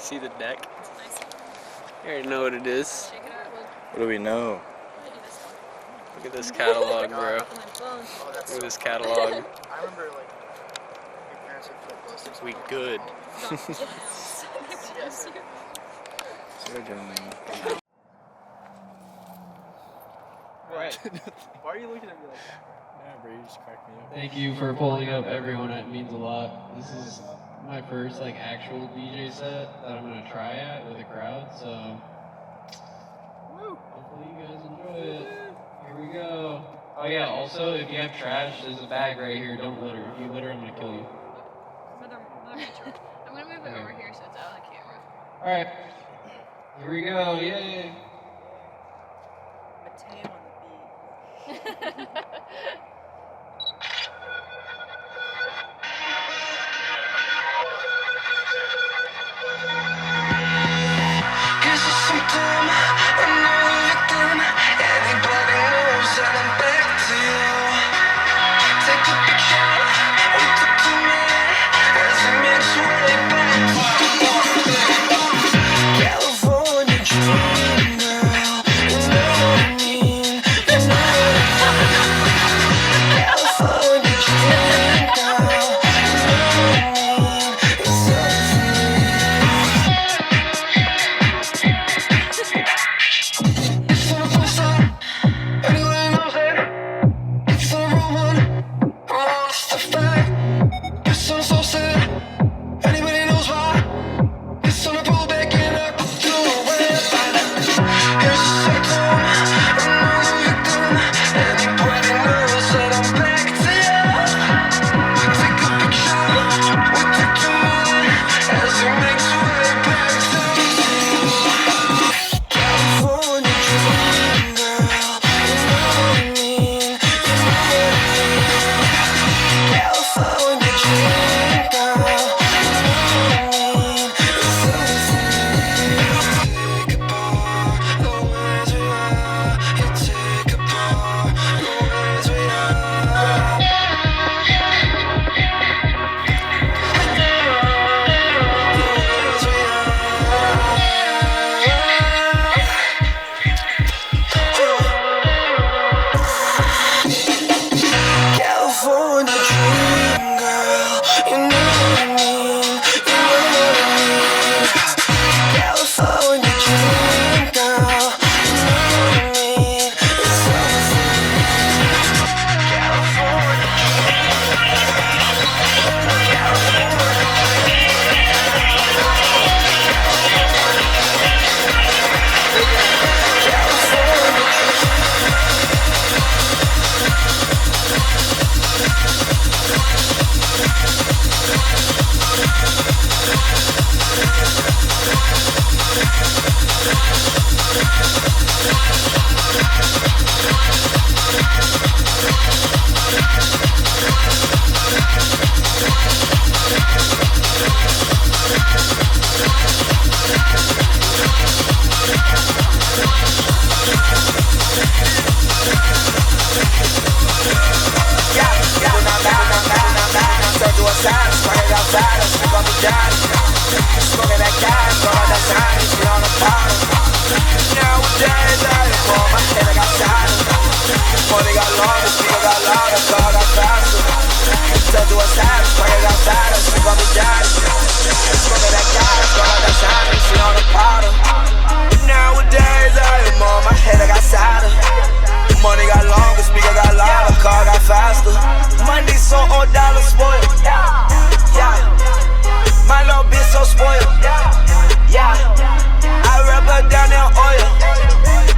see the deck? You already know what it is. What do we know? Look at this catalog, bro. Look at this catalog. I remember like your parents would put posters. We good. Right. Why are you looking at me like that? Yeah, bro, you just cracked me up. Thank you for pulling up, everyone. It means a lot. This is my first actual DJ set that I'm gonna try at with a crowd, so hopefully you guys enjoy it. Here we go. Oh yeah, also if you have trash, there's a bag right here. Don't litter. If you litter, I'm gonna kill you. Mother Nature. I'm gonna move it over here so it's out of the camera. All right. Here we go. Yay. A tam on the beat. Smoking that gas, all that time, she on the bottom. Nowadays, I am on my head, I got tired. Money got longer, speaker got louder, car got faster. Tell to a savage, smoking that fatter, she gon' be daddy. Smoking that gas, all that time, she on the bottom. Nowadays, I am on my head, I got sadder. Money got longer, speaker got louder, car got faster. Money so old, dollar spoiled. Yeah. My little bitch so spoiled. Yeah. I rub her down in oil.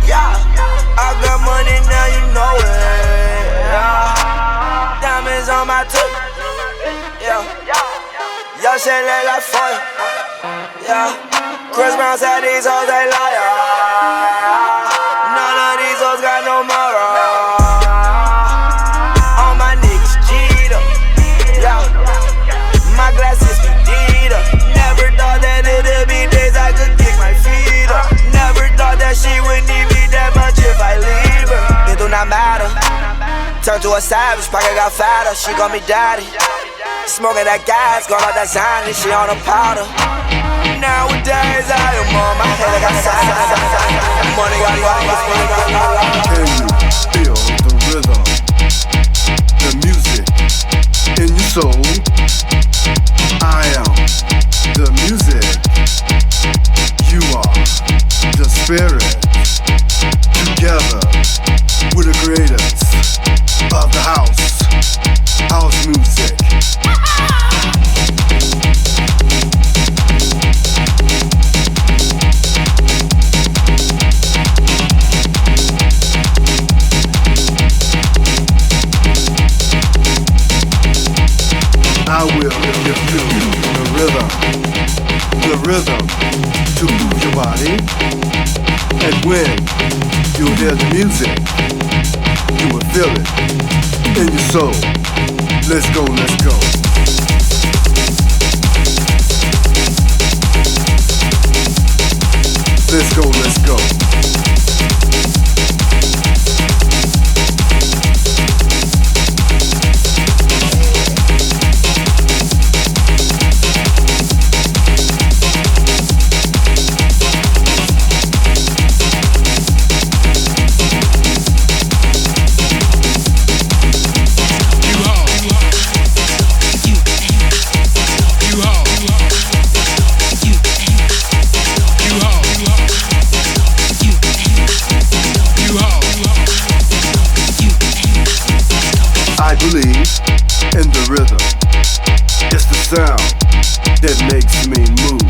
Yeah. I got money now, you know it. Yeah. Diamonds on my tooth. Yeah. Y'all shit look like foil. Yeah. Chris Brown said these hoes they liar. None of these hoes got no moral. All my niggas cheater. Yeah. My glasses be deed up. Never thought that it'd be days I could kick my feet up. Never thought that she would need me that much if I leave her. It do not matter. Turn to a savage, pocket got fatter. She call me daddy. Smoking that gas, going out that Zany, she on the powder. Nowadays I am on my head, I got size. Money got lost, money got lost. Can you feel the rhythm, the music in your soul? I am the music, you are the spirit. Together we're the creators of the house music. I will give you the rhythm to move your body. And when you hear the music, you will feel it in your soul. Let's go, let's go. Let's go, let's go. I believe in the rhythm. It's the sound that makes me move.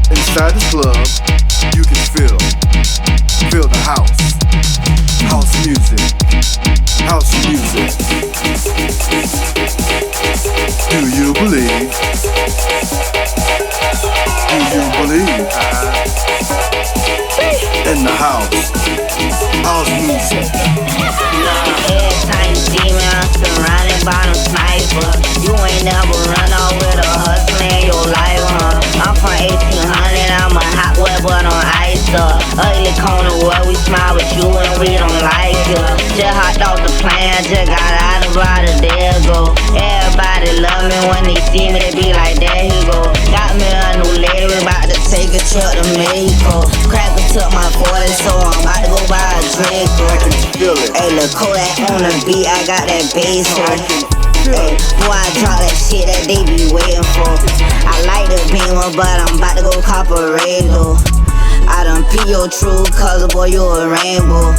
Inside the club, you can feel the house music, house music. Do you believe? Do you believe in the house music? Every time you see me, I'm surrounded by them snipers. You ain't never run off with a hustler in your life, huh? I'm from 1800, I'm a hot wet but on ice up. Ugly corner where we smile with you and we don't like you. Just hopped off the plane, just got out about a day ago. Everybody love me when they see me, they be like, there he go. Got me a new lady, we about to take a trip to Mexico. Cracker took my 40, so I'm about to go buy a Draco. Hey, look, Kodak on the beat, I got that bass on. Hey, boy, I drop that shit that they be waiting for. I like the Beamer, but I'm about to go cop a Rego. I done pee your true color, boy, you a rainbow.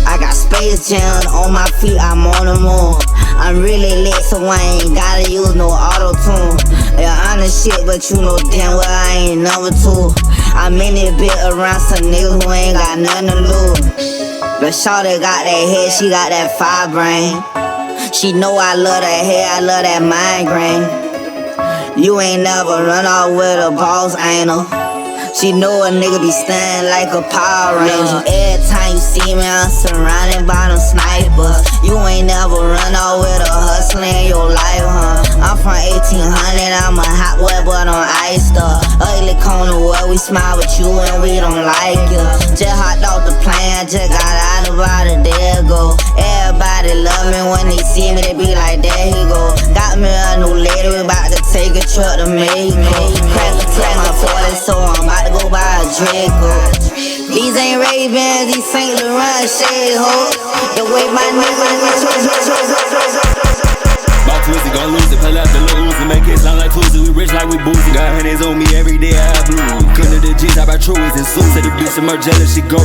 I got Space Jam on my feet, I'm on the moon. I'm really lit, so I ain't gotta use no auto-tune. Yeah, honest shit, but you know damn well I ain't number 2. I'm in it bit around some niggas who ain't got nothing to lose. But shawty got that head, she got that fire brain. She know I love that hair, I love that migraine. You ain't never run off with a boss, ain't no. She know a nigga be standing like a Power Ranger. Every time you see me, I'm surrounded by them snipers. You ain't never run off with a hustler in your life, huh? I'm from 1800, I'm a hot wet but on iced up. Ugly corner where we smile with you and we don't like you. Just hopped off the plane, just got out about a day ago. Everybody love me when they see me, they be like, there he go. Got me a new lady, we about to take a trip to Mexico. Cracker took my 40, so I'm about to go buy a Draco. These ain't Ray-Bans, these St. Laurent shades, ho. The way my niggas Ball Twizzy, gon' lose it, pull out the little Uzi, make it sound like Tuesday. We rich like we boozy, got hundreds on me every day, I have blue. Come to the G's, I buy Truies and suits. To the bitch, some more jealous, she go.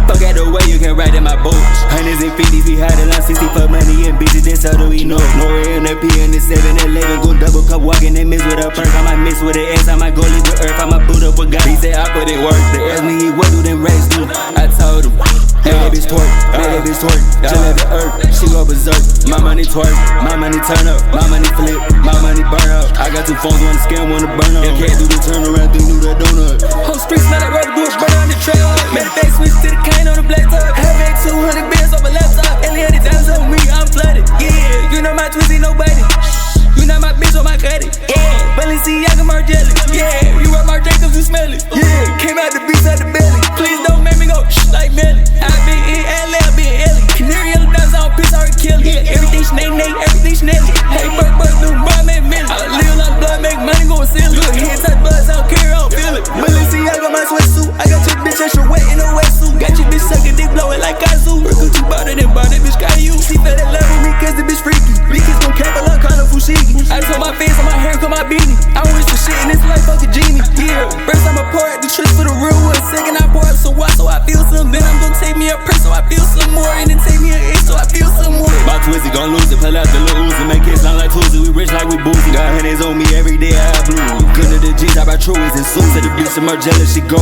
Fuck out the way, you can ride in my boat. Hundreds and 50s, we had it on 60 for money and bitches, that's how do we know. No in the P and the 7-11, go double cup walking and miss with a perk. I might miss with an S, I might go leave with Earth, I might boot up with God. He said I put it work, they asked me what do them race do. I told him, hey, bitch twerk, hey, bitch twerk. Just let the earth, she go berserk. My money twerk, my money turn up, my money flip, my money burn up. I got 2 phones, one scam, one to burn up. Can't do the turnaround, think do the donut. Whole street smell like rubber bush, burn on the trail. Made a face switch to the cane on the black top. Have 200 bands on my laptop. Alien times on me, I'm flooded. Yeah, you know my Twizzy, nobody. You know my bitch on my credit. Yeah, Balenciaga Margiela. Yeah, you rock my Jacobs, you smell it. Yeah, came out the beast out the belly. Please don't make me go like Melly. I been in LA, I been Ellie. Canary yellow diamonds on piss, I already killed it. Everything snake, everything snelly. Hey, bird, new boy, make million. I live like blood, make money go silly. Look, head touch buzz, I don't care on. Don't lose it, pull out the little Uzi, make it sound like Tuesday. We rich like we boozy. Got hundreds on me every day, I have blue. Good to the G's, I buy truies and suits. To the bitch, some more jealous, she go.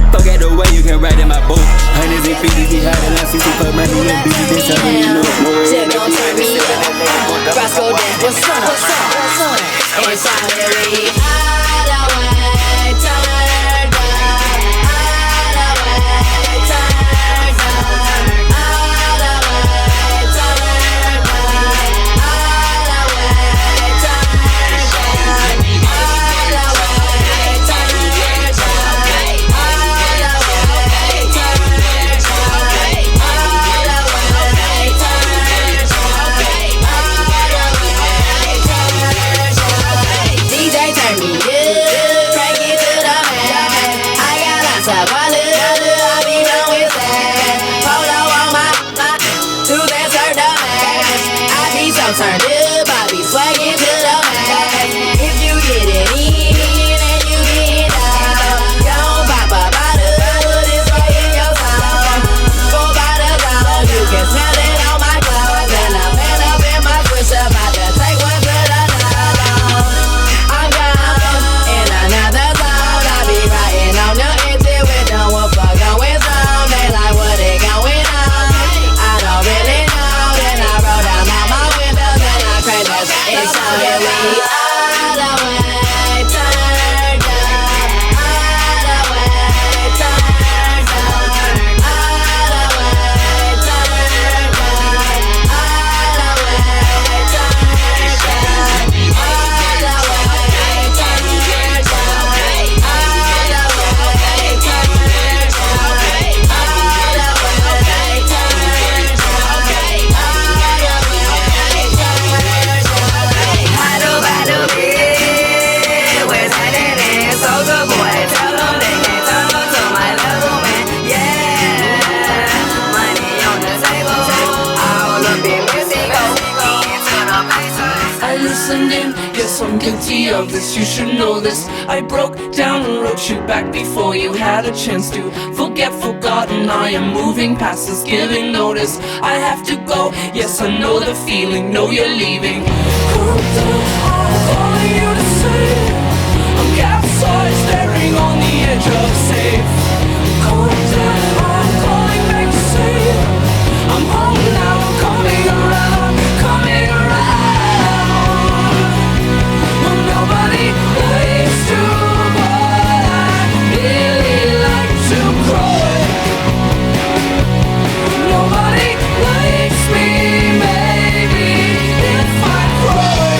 Fuck at the way you can ride in my boat. Hundreds and fifties, be hiding like 60 for money and busy. This how you know. Shit gon' turn me up. Roscoe dance, what's up? It's all the way out the way, turned up. Out the way, turned up. Out the way, turned up. Out the way, turned up. Out the way, turned up. DJ turn me up, crank it to the max. I got lots of wallet, I be done with that. Polo on my, to that turn the max. I be so turned up, I be swagging to the max. If you get it in and you get it out, don't pop a bottle, this right in your sound. 4 bottles out, you can smell it on my clothes. And I'm man up in my push up, about to take one to the night. I'm gone in another zone. I be riding on the exit with no one fuck going on. They like what they going on. I don't really know. Then I roll down all my windows and I crash that. It's all that we all the way turned up. All the way turned up. All the way turned up. All the way turned up. I listened in, yes I'm guilty of this, you should know this. I broke down and wrote you back before you had a chance to forget, forgotten. I am moving past this, giving notice. I have to go, yes I know the feeling, know you're leaving. I'm calling you to say I'm capsized, staring on the edge of safe. I'm calling back to say I'm home now, I'm coming around, coming around. Well, nobody likes to, but I really like to cry. Nobody likes me, maybe, if I cry.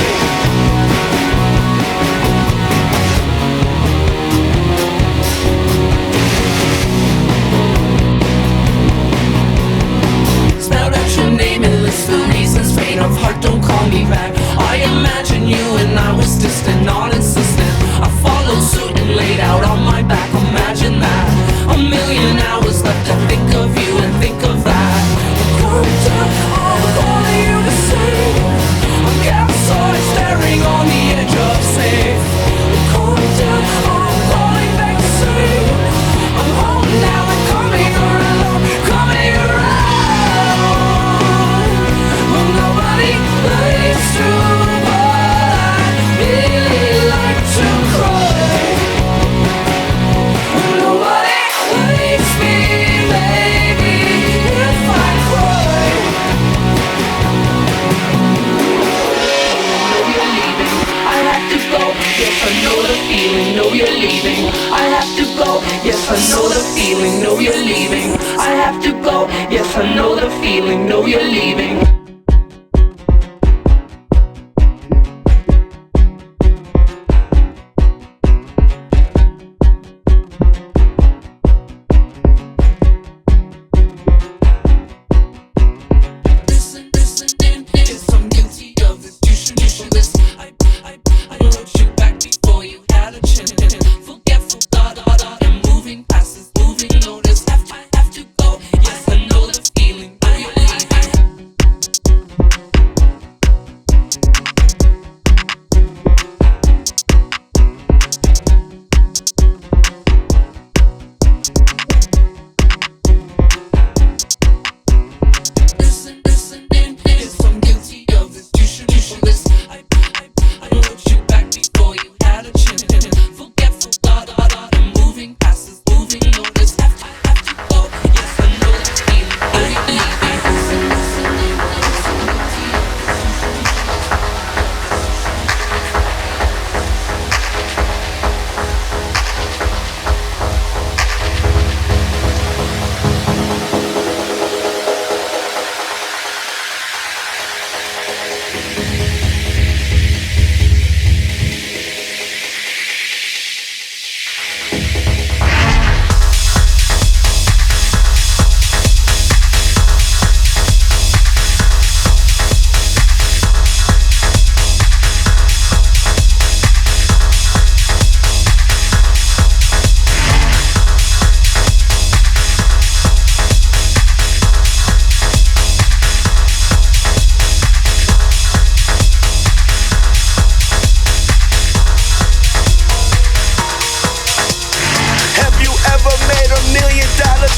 Spelled out your name and list the reasons. Faint of heart, don't call me back. I imagine you and I was distant, not insistent. I followed suit and laid out on my back. Imagine that. A million hours left to think of you and think of that. I'm calling you to say I'm capsized, staring on the edge of safe. I'm calling back to say I'm home now and coming around, coming around. Well, nobody likes to, but I really like to cry. Well, nobody likes me, maybe, if I cry. Know you're leaving, I have to go, yes I know the feeling, know you're leaving. I have to go, yes I know the feeling, know you're leaving. I have to go, yes I know the feeling, know you're leaving.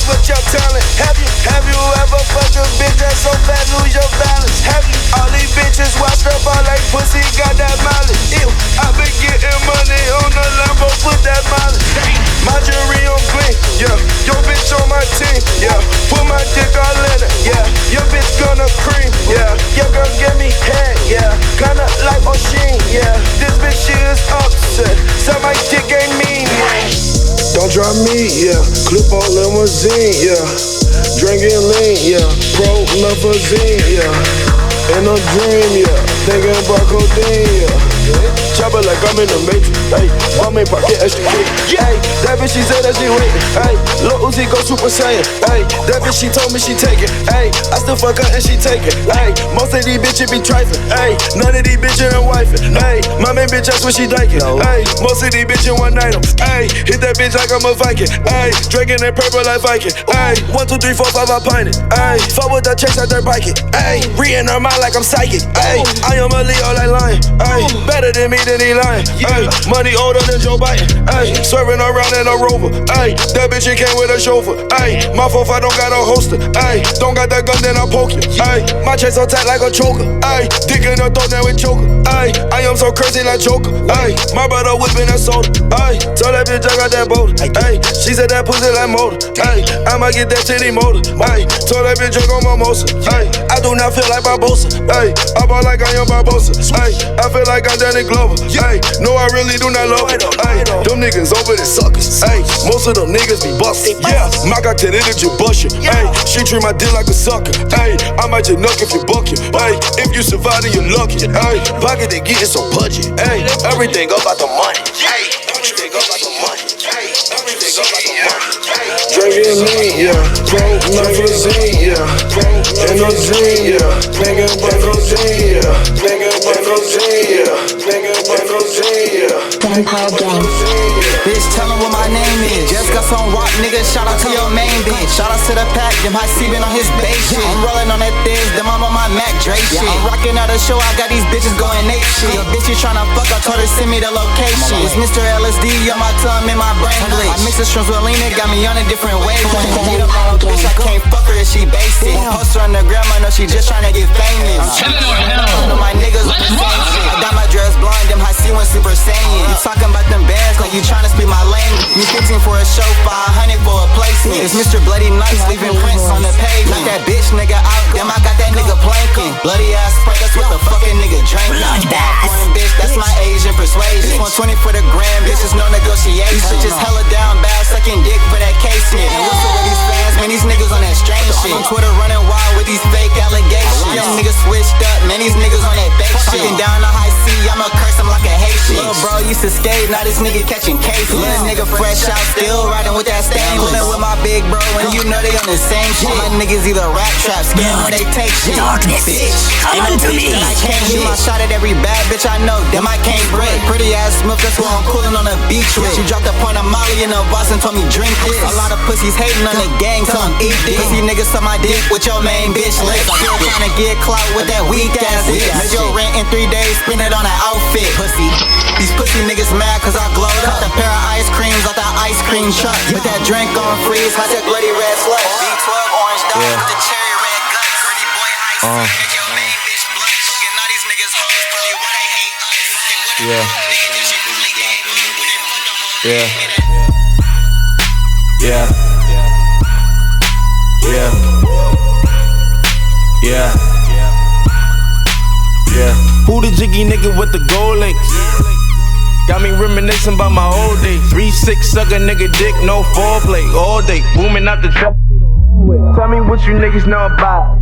bitch with your talent. Have you ever fucked a bitch that's so fat, lose your balance? Have you? All these bitches washed up all like pussy, got that mileage. Ew, I been getting money on the Lambo, put that mileage. My jewelry on bling, yeah. Your bitch on my team, yeah. Put my dick all in it, yeah. Your bitch gonna cream, yeah. Your girl give me head, yeah. Kinda like O'Sheen, yeah. This bitch, she is upset. So my dick ain't mean, yeah. Don't drop me, yeah. Clip on limousine, yeah. Drinking lean, yeah. Pro Limousine, yeah. In a dream, yeah. Thinking about codeine, yeah. Chopper like I'm in the Matrix, ayy. Mom ain't pocket extra quick, ayy. That bitch, she said that she waiting, ayy. Lil Uzi go Super Saiyan, ayy. That bitch, she told me she take it, ayy. I still fuck her and she take it, ayy. Most of these bitches be trifling, ayy. None of these bitches ain't wifing, ayy. My main bitch, that's what she like it, ayy. Most of these bitches one night em, ayy. Hit that bitch like I'm a Viking, ayy. Drinking that purple like Viking, ayy. 1, 2, 3, 4, 5, I pint it, ayy. Fuck with the chicks out there biking, ayy. Reading her mind like I'm psychic, ayy. I am a Leo like lion, ayy. Better than me, then he lying, ayy. Money older than Joe Biden, ayy. Swerving around in a Rover, ayy. That bitch, she came with a chauffeur, ayy. My 4-5 don't got a holster, ayy. Don't got that gun, then I poke you, ayy. My chest so tight like a choker, ayy. Dick in her throat, now it choker, ayy. I am so crazy like Joker, ayy. My brother whipping that soda, ayy. Tell that bitch I got that boulder, ayy. She said that pussy like motor, ayy. I might get that titty motor, ayy. Told that bitch drink on mimosa, ayy. I do not feel like Barbosa, ayy. I ball like I am Barbosa, ayy. I feel like I'm Danny Glover, ayy. No, I really do not love it, ayy. Them niggas over the suckers, ayy. Most of them niggas be busted, yeah. My got that energy bust you, ayy. She treat my dick like a sucker, ayy. I might just knock if you buck you, ayy. If you survive, then you're lucky, ayy. Pocket they getting so pudgy, ayy. Everything about the money, ayy. Everything about the money, ayy. Everything about the money, ayy. Drinking lean, yeah. Pro Limousine, yeah. In a dream, yeah. Thinking about codeine, yeah. Thinking about codeine, yeah. Thinking about codeine, yeah. Bitch, tell him what my name is. Just got some rock, nigga. Shout out to your main bitch. Shout out to the pack, them high C-bin on his base shit. I'm rolling on that Thiz, them I'm on my Mac Dre shit. I'm rocking out a show, I got these bitches going ape shit. Your bitch, you tryna fuck, I told her send me the location. It's Mr. LSD on my tongue, in my brain glitch. I mix the shrooms with lean, it got me on a different wavelength. Need a model bitch, I can't fuck her if she basic. Post her on the gram, I know she just tryna get famous. My niggas on the same shit. I got my dress blind, them high C1 Super Saiyan. You talking about them bands like you tryna speak my language. You 15 for a show, 500 for a placement. It's Mr. Bloody Nice, leaving prints on the pavement. Knock that bitch nigga out, damn I got that nigga planking. Bloody ass spray, that's what the fucking nigga drank. Foreign bitch, that's my Asian persuasion. 120 for the gram, bitch, there's no negotiation. Bitches hella down bad, sucking dick for that casement. And what's up with these fans, man, these niggas on that strange shit. On Twitter running wild with these fake allegations. Young niggas switched up, man, these niggas on that fake shit. Fucking down the high C, I'ma curse him like a Haitian. Little bro used to skate, now this nigga catching cases. Little nigga fresh out, still riding with that stainless. Pulling with my big bro, and you know they on the same shit. My niggas either rap trap, scam or they take shit. Darkness, bitch, come I'm to me. I can't shoot my shot at every bad bitch I know. Damn, I can't break. Pretty ass Smith, that's why I'm coolin' on the beach with. She dropped a point of Molly in the Boston, told me drink this. A lot of pussies hating on the gang, tell them eat this. Pussy niggas suck my dick with your main bitch lips. Still tryna get clout with that weak ass bitch. Made your rent in 3 days, spend it on an outfit. Pussy, these pussy niggas mad cause I glowed up. A pair of ice creams off that ice cream truck. With that drink on freeze, hot that bloody red slush. B12 orange dot with the cherry red guts. Pretty boy ice make your main bitch blush. Fucking all these niggas hoes, probably why they hate us. Fucking with a nigga that she really gave me. When they fuck the whole Yeah. Who the jiggy nigga with the gold links? Got me reminiscing about my old days. 3-6 suck a nigga dick, no foreplay. All day, booming out the trap through the hallway. Tell me what you niggas know about.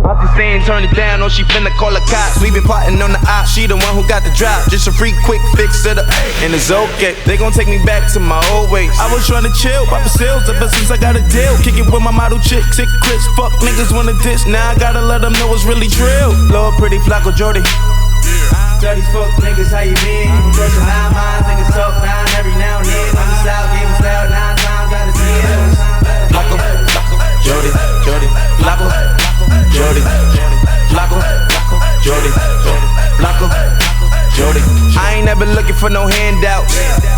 Auntie saying turn it down, or she finna call the cops. We been plotting on the op, she the one who got the drop. Just a free quick fix it up, and it's okay. They gon' take me back to my old ways. I was tryna chill, pop the sales ever since I got a deal. Kick it with my model chick, sick Chris. Fuck niggas wanna diss, now I gotta let them know it's really drill. Lord pretty Flacco Jody. Tell these fuck niggas how you been. You brush 9 minds, niggas talk 9 every now and then. I'm just out, gave us loud 9 times out of 10. Flacco, Jody, Flacco, Jody, Flacco, Jody, Flacco, Jody. I ain't never never looking for no handouts.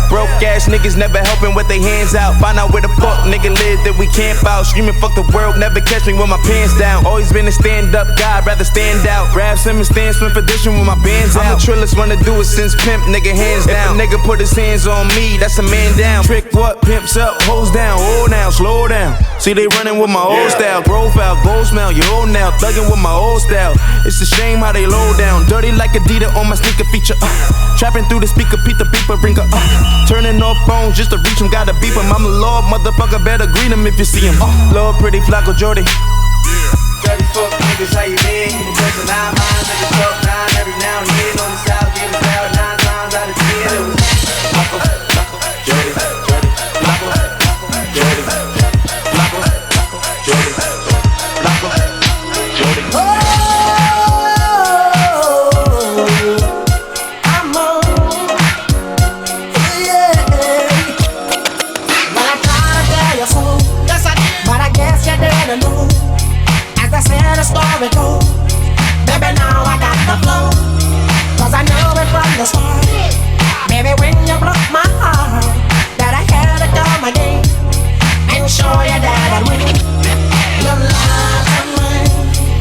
Broke ass niggas never helping with their hands out. Find out where the fuck nigga live that we camp out. Screaming fuck the world, never catch me with my pants down. Always been a stand up guy, rather stand out. Rap Simmons stand spin for this one with my bands out. I'm the trillest one to do it since pimp, nigga hands down. If a nigga put his hands on me, that's a man down. Trick what? Pimps up, hoes down. Hold down, slow down. See they running with my old style. Profile, gold smell, you old now. Thugging with my old style. It's a shame how they low down. Dirty like Adidas on my sneaker feature. Trapping through the speaker, Pete the beeper, ringer. Turning off phones just to reach him, gotta beep him. I'm a lord, motherfucker, better greet him if you see him. Lord, pretty Flacco Jordy. Dirty fuck niggas, how you been? You the 9 miles, niggas talk 9 every now and then. On the south, get us out 9 times out of 10. It was Flacco, Jordy, Flacco, Jordy, Flacco, Jordy, Flacco, Jordy. Story goes, baby, now I got the flow, 'cause I know it from the start. Baby, when you broke my heart, that I had to come again and show you that I win. You lied to me.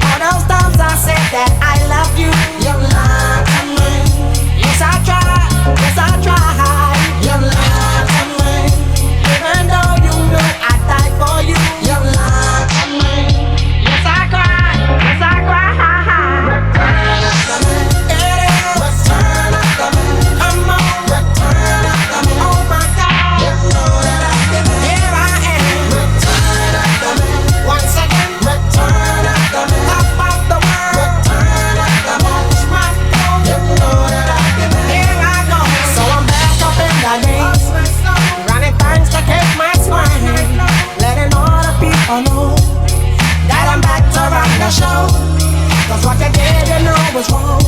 All those times I said that I love you, you lied to me. Yes, I tried, yes, I tried. You lied to me. Even though you knew I'd die for you, you lied to me. Yes, I cried. Yes, I cry. Return after me. Return after me. Come on. Return after me. Oh my God. You know that I did it. Here I am. Return after me. Once again. Return after me. Top of the world. Return after me. Watch my phone. You know that I did it. Here I go. So I'm back up in the game. Running things to keep my swing. Letting all the people know that I'm back to run the show. 'Cause what you did, you know was wrong,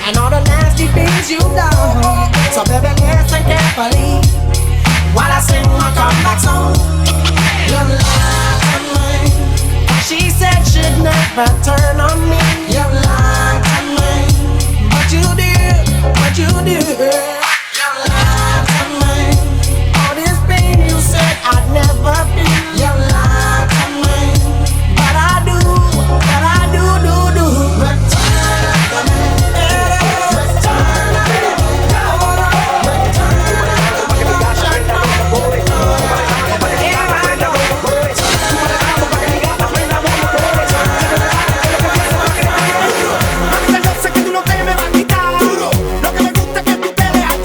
and all the nasty things you done. So baby, listen carefully while I sing my comeback song. You lied to me. She said she'd never turn on me. You lied to me. But you did, but you did. You lied to me. All this pain you said I'd never feel. You lied to me. But I do. Return after me. Return after me. Yo sé que tú no te me vas a quitar. Lo que me gusta es que tú te dejas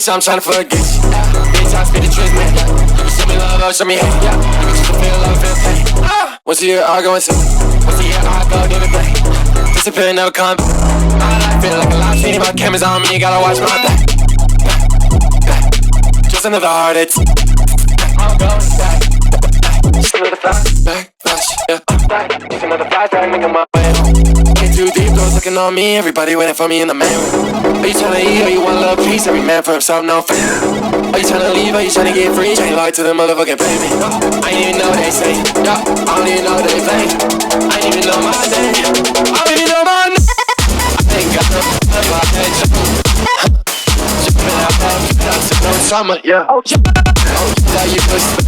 Bitch, I'm tryna forget you. Bitch, I spit the truth, man. You can show me love or show me hate. You can just feel love, feel pain. Once a year, I go into it. Once a year, I go give it play. Disappear, never come. My life feel like a live stream. My cameras on me, gotta watch my back. Just another heart attack. I'll go back. Just another flashback, yeah. Just another flashback, making my way home. Get too deep, girls looking on me. Everybody waiting for me in the main room. Are you tryna eat or you want a little piece? Every man for himself, no fair. Are you tryna leave or you tryna get free? Ain't loyal to the motherfucking baby. I ain't even know what they say. Yeah, I don't even know what they play. I ain't even know my name. I don't even know my name. I ain't got no my head. Jumping out that no summer, yeah. Oh, yeah, you push the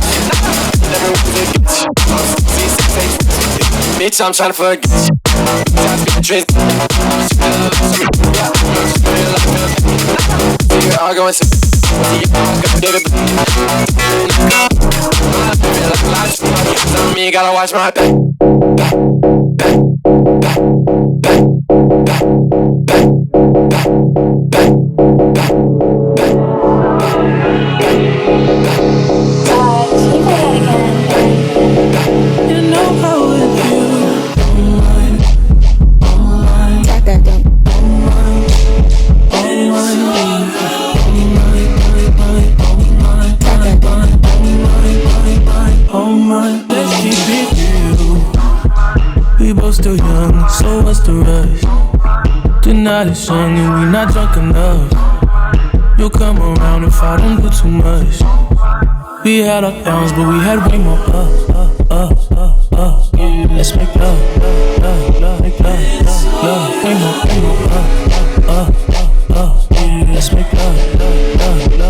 never want to get you. Bitch, I'm tryna forget you. Bitch, I spit the truth. You're all going to me, gotta watch my back. Still young, so what's the rush? The night is young and we not drunk enough. You'll come around if I don't do too much. We had our downs, but we had way more Let's make love, make love, way more Let's make love,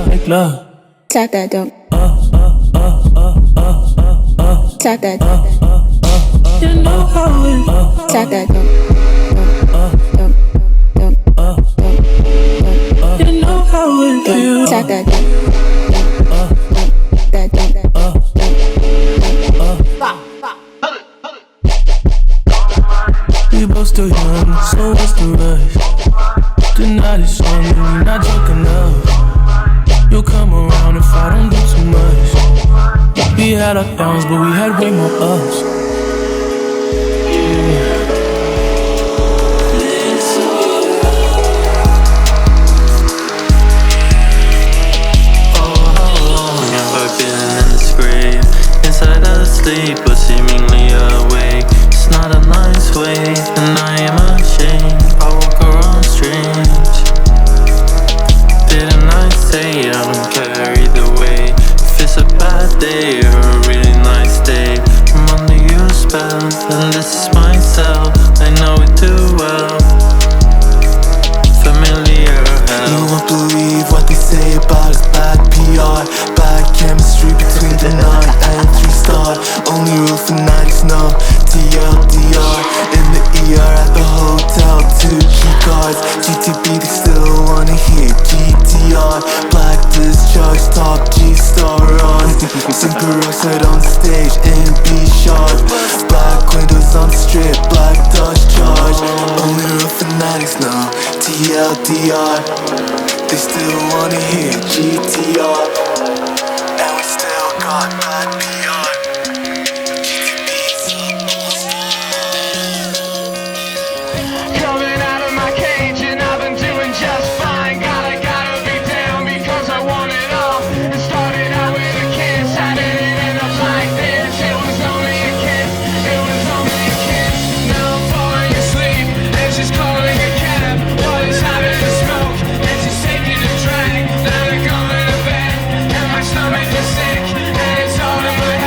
make love. Tap that dope. Tap that. You know how it. Tap that dope. You know how it feels. Tap that. We both still young, so what's the rush? The night is young and we not drunk enough. You'll come around if I don't do too much. We had our downs, but we had way more ups. Sleep, but seemingly awake. It's not a nice way, and I am ashamed. I walk around strange. Didn't I say I don't carry the weight? If it's a bad day or a really nice day, I'm under your spell, and this is myself. I know it too well. Familiar hell. You won't believe what they say about us. Bad PR, bad chemistry between the 9 and 3-star. Only rule for 90s, no TLDR. In the ER at the hotel, 2 key cards. GTB, they still wanna hear GTR. Black discharge, top G-star on. Super Rockside on stage in B-sharp. Black windows on the strip, black Dodge Charge. Only rule for 90s, no TLDR. They still wanna hear GTR. And we still got bad PR. Coming out of my cage and I've been doing just fine. Gotta be down because I want it all. It started out with a kiss, how did it end up like this? It was only a kiss, it was only a kiss. Now I'm falling asleep and she's calling a cab. What is having a smoke and she's taking a drag. Now I'm going to bed and my stomach is sick and it's all in my head.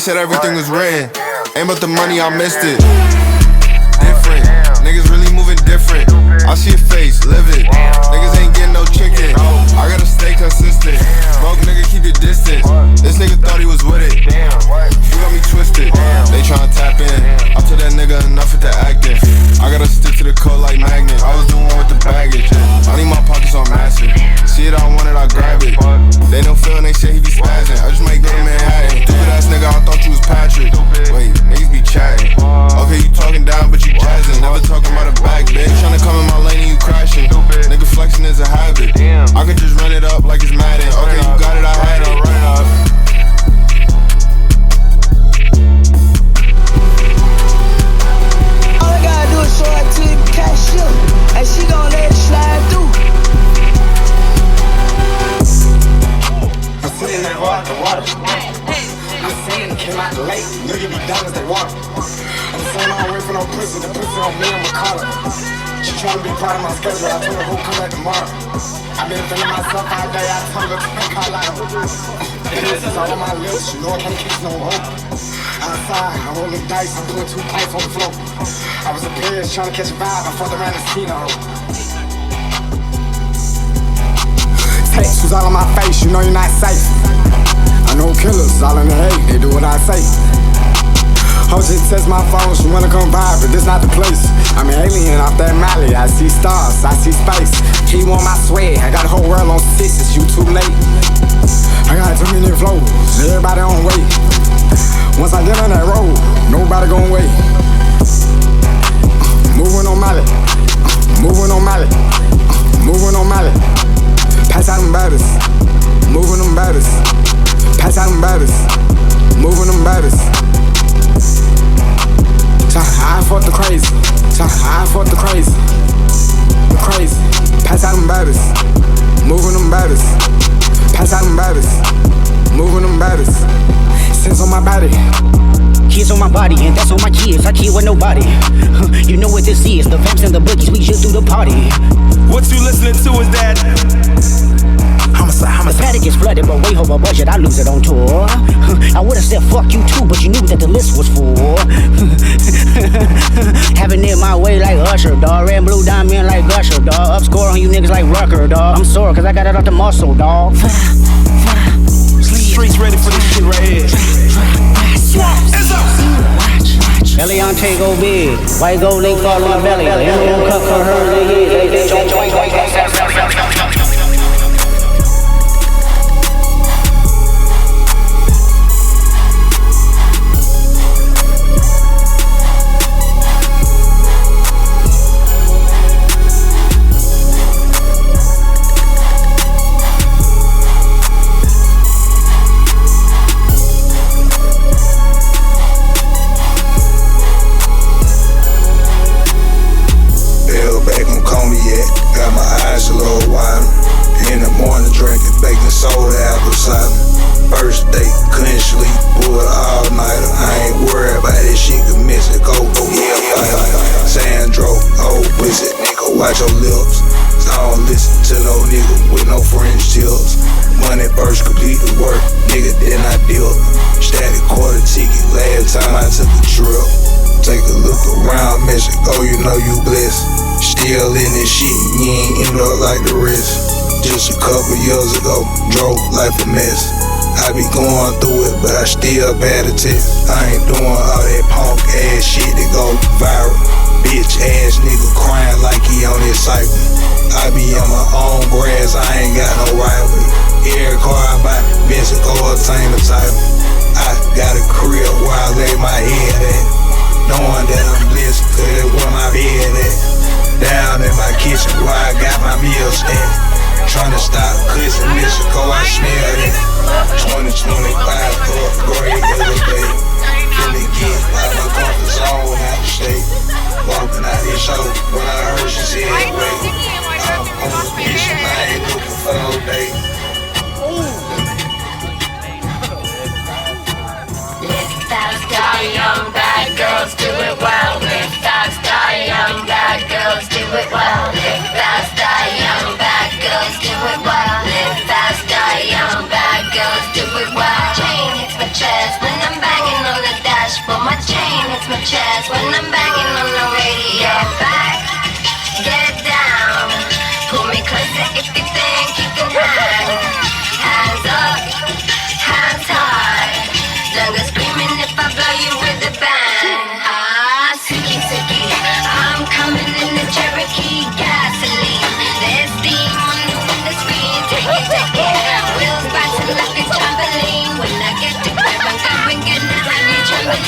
said everything was written. Ain't but the money, I missed it. Different, niggas really moving different. I see your face, live it. Niggas ain't getting no chicken. I gotta stay consistent. Broke nigga, keep your distance. This nigga thought he was with it. You got me twisted. They tryna tap in. I told that nigga enough with the acting. I gotta stick to the code like magnet. I was the one with the baggage. I need my pockets on massive. See it, I want it, I grab it. They no feeling, they say he be spazzing. I just might go to Manhattan. Stupid ass nigga, I thought you was Patrick. Wait, niggas be chatting. Okay, you talking down, but you jazzing. Never talking about a back, bitch. Tryna come in my lane and you crashing. Nigga flexing is a habit. I could just run it up like it's Madden. Okay, you got it, I had it. Run it up. All I gotta do is show her to the cashier, and she gon' let it slide through. I'm sitting there out the water. I'm saying it came out the lake. Look at these diamonds, they water. I'm saying I don't wait for no pussy. The pussy on me, I'ma call her. She tryna be part of my schedule. I told her who'll come back tomorrow. I've been feeling myself all day. I told her to call out. This is all on my lips. You know I can't keep no hope. Outside, I'm rolling dice. I'm putting 2 pints on the floor. I was a bitch trying to catch a vibe. I fucked around and seen her. Tattoos all on my face. You know you're not safe. I know killers all in the hate. They do what I say. Ho just text my phone, she wanna come vibe, but this not the place. I'm an alien off that Mali, I see stars, I see space. He want my swag, I got the whole world on sixes, you too late. I got too many flows, everybody on wait. Once I get on that road, nobody gon' wait. Moving on Mali, moving on Mali, moving on Mali. Pass out them batters, moving them batters. Pass out them batters, moving them batters. I fought the crazy. I fought the crazy. The crazy. Pass out them batters. Moving them batters. Pass out them batters. Moving them batters. Sense on my body. Kids on my body, and that's on my kids. I kid with nobody. You know what this is. The vamps and the bookies, we just do the party. What you listening to is that The paddock is flooded, but way over budget, I lose it on tour. I would've said fuck you too, but you knew that the list was full. Having it my way like Usher, dawg. Red and blue diamond like Gusher, dawg. Upscore on you niggas like Rucker, dawg. I'm sore cause I got it off the muscle, dawg. Streets ready for this shit right here. Eliante go big, white gold link fall on my belly. Everyone cut for her, they watch your lips. So I don't listen to no nigga with no French tips. Money first, complete the work, nigga, then I deal. Static quarter ticket, last time I took a trip. Take a look around Mexico, you know you blessed. Still in this shit, you ain't end up like the rest. Just a couple years ago, drove life a mess. I be going through it, but I still bad at test. I ain't doing all that punk ass shit that go viral. Bitch ass nigga crying like he on his cycle. I be on my own grass, I ain't got no rivalry. Every car I buy, Mexico obtain the title. I got a crib where I lay my head at. Knowing that I'm blessed, cause that's where my bed at. Down in my kitchen where I got my meals at. Tryna stop cussing Mexico, I smell that. 2025 upgrade every day. Finna get out my comfort zone out the state. Walking out this show when I heard she said wait. I'm on the mission, I ain't looking for no date. Fast, young bad girls do it well. Live fast, young bad girls do it well. Live fast, young bad girls do it well. Live fast, young bad girls do it well. Chain hits my chest when I'm banging live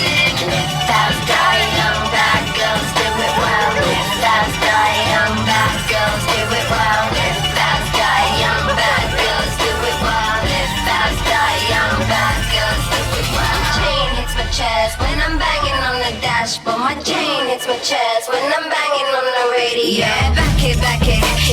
fast, die young, bad girls do it well. Live fast, die young, bad girls do it well. Live fast, die young, bad girls do it well. Live fast, die young, bad girls do it well. My chain hits my chest when I'm banging on the dashboard. My chain hits my chest when I'm banging on the radio. Yeah, back it,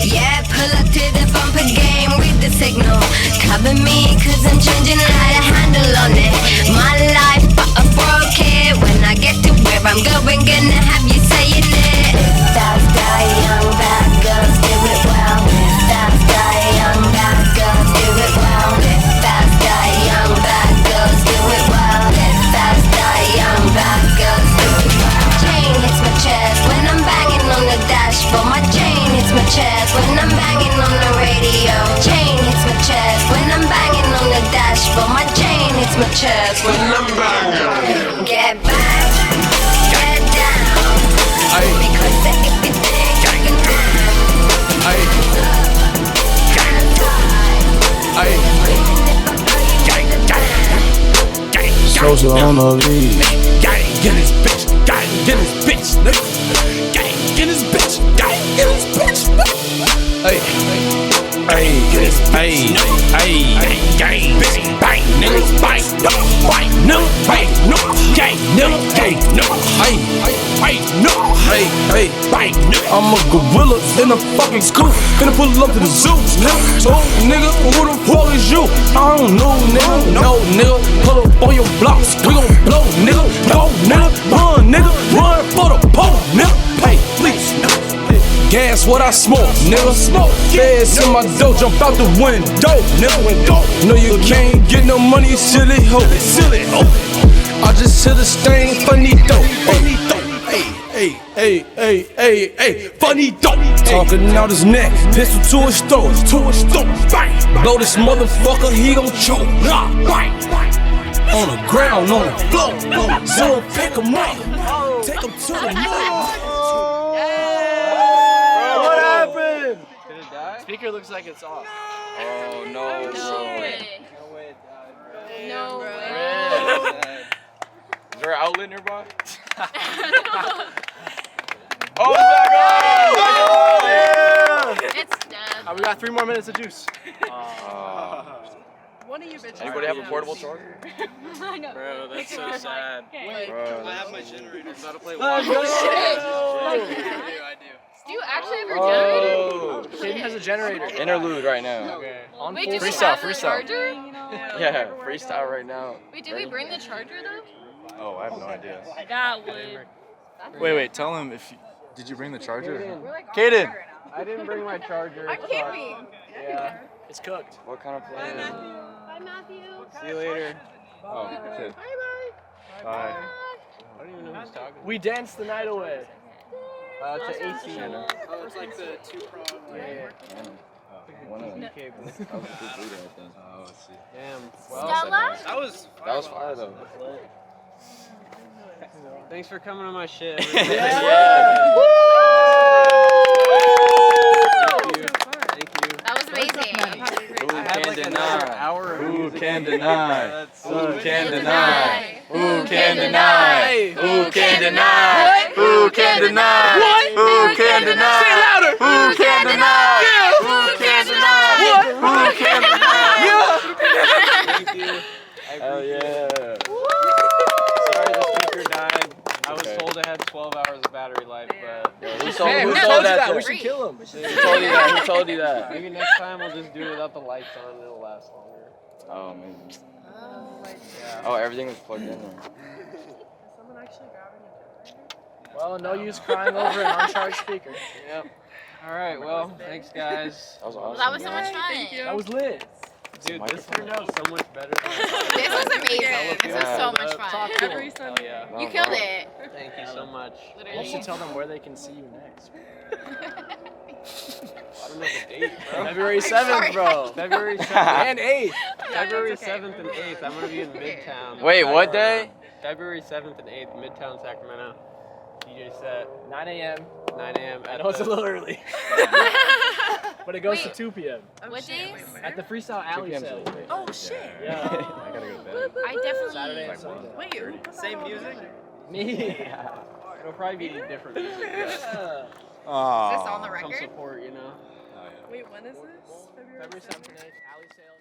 yeah, pull up to the bumper game with the signal. Cover me cause I'm changing like a handle on it. My life but I broke it. When I get to where I'm going, gonna have you saying it. Fast, die young, bad girls do it well. Fast, die young, bad girls do it well. Fast, die young, bad girls do it well. Fast, die young, bad girls do it well. Chain hits my chest when I'm banging on the dashboard. My chain hits my chest when I'm banging on the radio. Chain hits my chest when I'm banging on the dashboard. My chain hits my chest when I'm banging. Get back, get down, because everything you can have. Social on the lead. Get his bitch, get his bitch, nigga. Get his bitch, get his bitch, nigga. Hey, bitch, bang, niggas, bang, no, I'm a gorilla in a fucking school, finna pull up to the zoo, nigga. Oh, nigga, who the fuck is you? I don't know, nigga, no, nigga, pull up on your blocks, we gon' blow, nigga, go, nigga, run for the pole, nigga, hey, please, gas what I smoke, nigga. Feds in my dough, jump out the window, nigga. No, you can't get no money, silly hoe. I just hit a stain, funny dope. Hey, funny dope. Talking out his neck, pistol to his throat, bang. Blow this motherfucker, he gon' choke. On the ground, on the floor, so pick him up, take him to the moon. Did it die? Speaker looks like it's off. Oh no, No bro. way. No way it died. No way. Is there an outlet nearby? Oh, Yeah. It's dead. we got 3 more minutes of juice. One of you bitches. Anybody have a portable charger? I know. Bro, that's so sad. Wait, Bro. I have my generator. I'm about to play Oh, shit. I do. Do you actually have your generator? Caden has a generator. Interlude right now. Okay. Wait, do we Freestyle, have the freestyle. charger? Yeah, freestyle right now. Wait, did we bring the charger though? Oh, I have no idea. That would. Wait, tell him if you, did you bring the charger? Caden. I didn't bring my charger. I'm keeping. Yeah. It's cooked. What kind of plan? Bye, Matthew. See you later. Oh, shit. Bye. Bye. I don't even know who's talking. We danced the night away. To AC. Oh, it's like the 2-prong. Yeah. One of them. That was a good leader, I think. Oh, let's see. Damn. Stella? That was fire though. Thanks for coming on my shit. That was amazing. Who can deny? Who can deny? Who can deny? Who can deny? Who can deny? What? Who can deny? Say it louder. Who can deny? Yeah. Who can deny? What? Who can deny? Yeah. Thank you. Hell yeah. Sorry the speaker died. I was told it had 12 hours of battery life, but... Who told that? We should kill him. Who told you that? Who told you that? Maybe next time we'll just do it without the lights on and it'll last longer. Oh, maybe. Oh, everything was plugged in there. Well, no use crying over an uncharged speaker. Yep. Alright, well, thanks guys. That was Well, awesome. that was so much fun. That was lit. Dude, this turned out so much better than I thought. This was amazing. This was so much fun. Talk to them. Hell yeah. You killed it. Thank you so much. Literally. You should tell them where they can see you next. I don't know the date, bro. February 7th, bro. February 7th and 8th. February 7th and 8th. I'm going to be in Midtown. Wait, what day? February 7th and 8th, Midtown, Sacramento. DJ set. 9 a.m. 9 a.m. I know it's a little early. But it goes to 2 p.m. What days? At the Freestyle Alley sale. Oh, shit. Yeah. I gotta go to bed. I definitely Saturday and Sunday. Wait, who put that Same all music? together? Me. It'll probably be different music. Yeah. Is this on the Some record? support, you know. Wait, when is this? February 7th and 8th, Alley Sale.